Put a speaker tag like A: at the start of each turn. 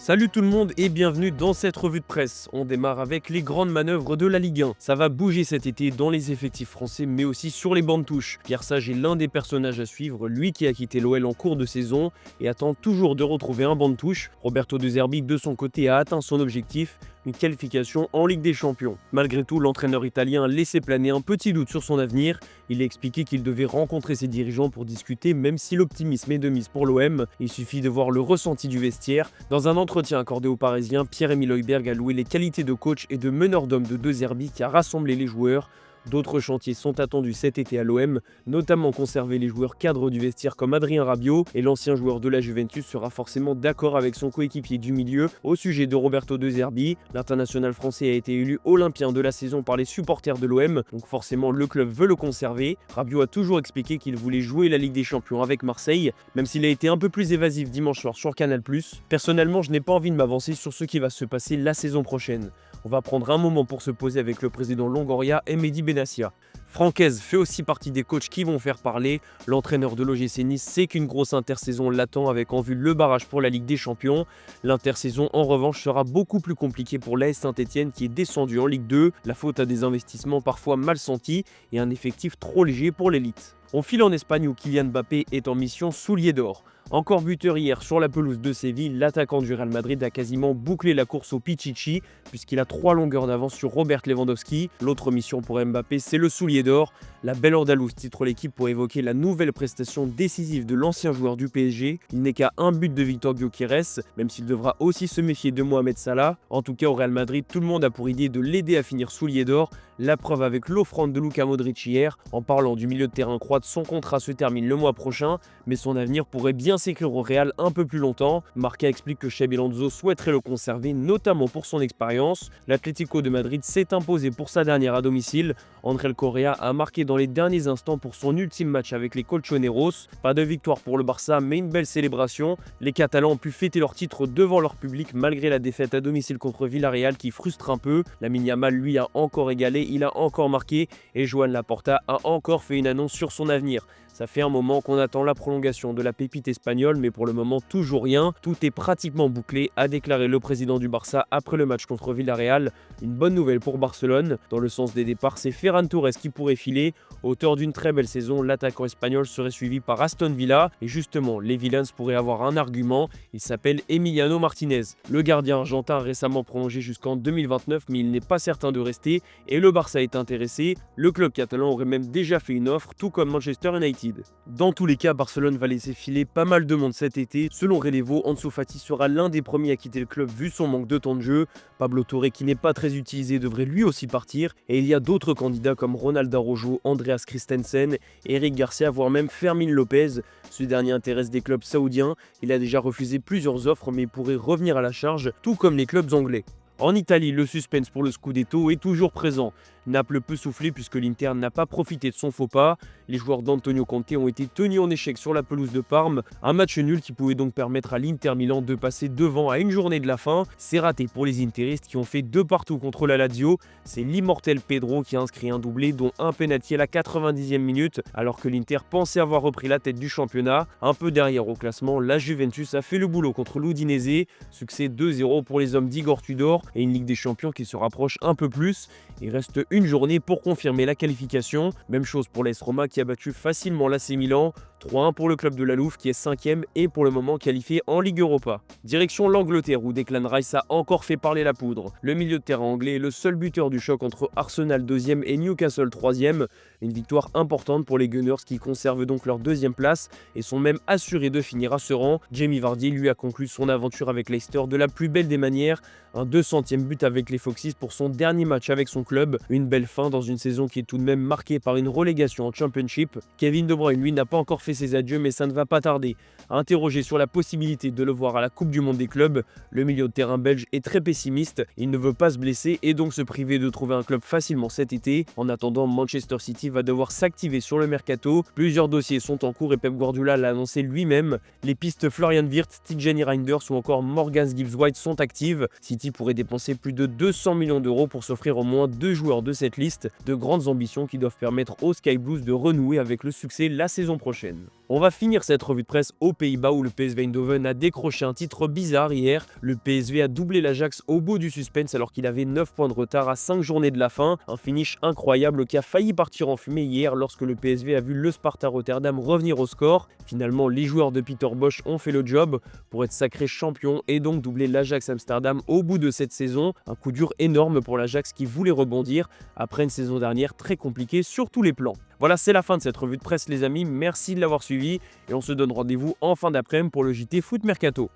A: Salut tout le monde et bienvenue dans cette revue de presse. On démarre avec les grandes manœuvres de la Ligue 1. Ça va bouger cet été dans les effectifs français mais aussi sur les bancs de touche. Pierre Sage est l'un des personnages à suivre, lui qui a quitté l'OL en cours de saison et attend toujours de retrouver un banc de touche. Roberto De Zerbi de son côté a atteint son objectif, une qualification en Ligue des Champions. Malgré tout, l'entraîneur italien a laissé planer un petit doute sur son avenir. Il a expliqué qu'il devait rencontrer ses dirigeants pour discuter, même si l'optimisme est de mise pour l'OM. Il suffit de voir le ressenti du vestiaire. Dans un entretien accordé aux Parisiens, Pierre-Emile Højbjerg a loué les qualités de coach et de meneur d'hommes de De Zerbi qui a rassemblé les joueurs. D'autres chantiers sont attendus cet été à l'OM, notamment conserver les joueurs cadres du vestiaire comme Adrien Rabiot, et l'ancien joueur de la Juventus sera forcément d'accord avec son coéquipier du milieu au sujet de Roberto De Zerbi. L'international français a été élu olympien de la saison par les supporters de l'OM, donc forcément le club veut le conserver. Rabiot a toujours expliqué qu'il voulait jouer la Ligue des Champions avec Marseille, même s'il a été un peu plus évasif dimanche soir sur Canal+. Personnellement, je n'ai pas envie de m'avancer sur ce qui va se passer la saison prochaine. On va prendre un moment pour se poser avec le président Longoria et Mehdi Benassia. Francaise fait aussi partie des coachs qui vont faire parler. L'entraîneur de l'OGC Nice sait qu'une grosse intersaison l'attend avec en vue le barrage pour la Ligue des Champions. L'intersaison en revanche sera beaucoup plus compliquée pour l'AS Saint-Etienne qui est descendu en Ligue 2. La faute à des investissements parfois mal sentis et un effectif trop léger pour l'élite. On file en Espagne où Kylian Mbappé est en mission soulier d'or. Encore buteur hier sur la pelouse de Séville, l'attaquant du Real Madrid a quasiment bouclé la course au Pichichi puisqu'il a 3 longueurs d'avance sur Robert Lewandowski. L'autre mission pour Mbappé, c'est le soulier d'or. La belle Andalouse titre l'équipe pour évoquer la nouvelle prestation décisive de l'ancien joueur du PSG. Il n'est qu'à un but de Victor Gyökeres, même s'il devra aussi se méfier de Mohamed Salah. En tout cas au Real Madrid, tout le monde a pour idée de l'aider à finir soulier d'or. La preuve avec l'offrande de Luka Modric hier. En parlant du milieu de terrain croate, son contrat se termine le mois prochain, mais son avenir pourrait bien s'écrire au Real un peu plus longtemps. Marca explique que Xabi Alonso souhaiterait le conserver, notamment pour son expérience. L'Atlético de Madrid s'est imposé pour sa dernière à domicile. André Correa a marqué dans les derniers instants pour son ultime match avec les Colchoneros. Pas de victoire pour le Barça, mais une belle célébration. Les Catalans ont pu fêter leur titre devant leur public malgré la défaite à domicile contre Villarreal qui frustre un peu. Lamine Yamal lui a encore égalé, il a encore marqué et Joan Laporta a encore fait une annonce sur son avenir. Ça fait un moment qu'on attend la prolongation de la pépite espagnole, mais pour le moment toujours rien. Tout est pratiquement bouclé, a déclaré le président du Barça après le match contre Villarreal. Une bonne nouvelle pour Barcelone. Dans le sens des départs, c'est Ferran Torres qui pourrait filer. Auteur d'une très belle saison, l'attaquant espagnol serait suivi par Aston Villa. Et justement, les Villains pourraient avoir un argument. Il s'appelle Emiliano Martinez. Le gardien argentin a récemment prolongé jusqu'en 2029, mais il n'est pas certain de rester. Et le Barça est intéressé. Le club catalan aurait même déjà fait une offre, tout comme Manchester United. Dans tous les cas, Barcelone va laisser filer pas mal de monde cet été. Selon Relevo, Ansu Fati sera l'un des premiers à quitter le club vu son manque de temps de jeu. Pablo Torre, qui n'est pas très utilisé, devrait lui aussi partir. Et il y a d'autres candidats comme Ronald Araujo, Andreas Christensen, Eric Garcia, voire même Fermín López. Ce dernier intéresse des clubs saoudiens. Il a déjà refusé plusieurs offres mais pourrait revenir à la charge, tout comme les clubs anglais. En Italie, le suspense pour le Scudetto est toujours présent. Naples peut souffler puisque l'Inter n'a pas profité de son faux pas. Les joueurs d'Antonio Conte ont été tenus en échec sur la pelouse de Parme. Un match nul qui pouvait donc permettre à l'Inter Milan de passer devant à une journée de la fin. C'est raté pour les interistes qui ont fait 2 partout contre la Lazio. C'est l'immortel Pedro qui a inscrit un doublé dont un pénalty à la 90e minute alors que l'Inter pensait avoir repris la tête du championnat. Un peu derrière au classement, la Juventus a fait le boulot contre l'Udinese. Succès 2-0 pour les hommes d'Igor Tudor et une Ligue des Champions qui se rapproche un peu plus. Il reste une journée pour confirmer la qualification. Même chose pour l'AS Roma qui a battu facilement l'AC Milan. 3-1 pour le club de la Louve qui est 5e et pour le moment qualifié en Ligue Europa. Direction l'Angleterre où Declan Rice a encore fait parler la poudre. Le milieu de terrain anglais est le seul buteur du choc entre Arsenal 2e et Newcastle 3e. Une victoire importante pour les Gunners qui conservent donc leur 2e place et sont même assurés de finir à ce rang. Jamie Vardy lui a conclu son aventure avec Leicester de la plus belle des manières. Un 200e but avec les Foxes pour son dernier match avec son club. Une belle fin dans une saison qui est tout de même marquée par une relégation en Championship. Kevin De Bruyne lui n'a pas encore fait ses adieux mais ça ne va pas tarder. Interrogé sur la possibilité de le voir à la Coupe du Monde des clubs, le milieu de terrain belge est très pessimiste. Il ne veut pas se blesser et donc se priver de trouver un club facilement cet été. En attendant, Manchester City va devoir s'activer sur le mercato. Plusieurs dossiers sont en cours et Pep Guardiola l'a annoncé lui-même. Les pistes Florian Wirtz, Tijani Reinders ou encore Morgan Gibbs-White sont actives. City pourrait dépenser plus de 200 millions d'euros pour s'offrir au moins 2 joueurs de cette liste. De grandes ambitions qui doivent permettre aux Sky Blues de renouer avec le succès la saison prochaine. On va finir cette revue de presse aux Pays-Bas où le PSV Eindhoven a décroché un titre bizarre hier. Le PSV a doublé l'Ajax au bout du suspense alors qu'il avait 9 points de retard à 5 journées de la fin. Un finish incroyable qui a failli partir en fumée hier lorsque le PSV a vu le Sparta Rotterdam revenir au score. Finalement, les joueurs de Peter Bosz ont fait le job pour être sacrés champions et donc doubler l'Ajax Amsterdam au bout de cette saison. Un coup dur énorme pour l'Ajax qui voulait rebondir après une saison dernière très compliquée sur tous les plans. Voilà, c'est la fin de cette revue de presse les amis, merci de l'avoir suivi et on se donne rendez-vous en fin d'après-midi pour le JT Foot Mercato.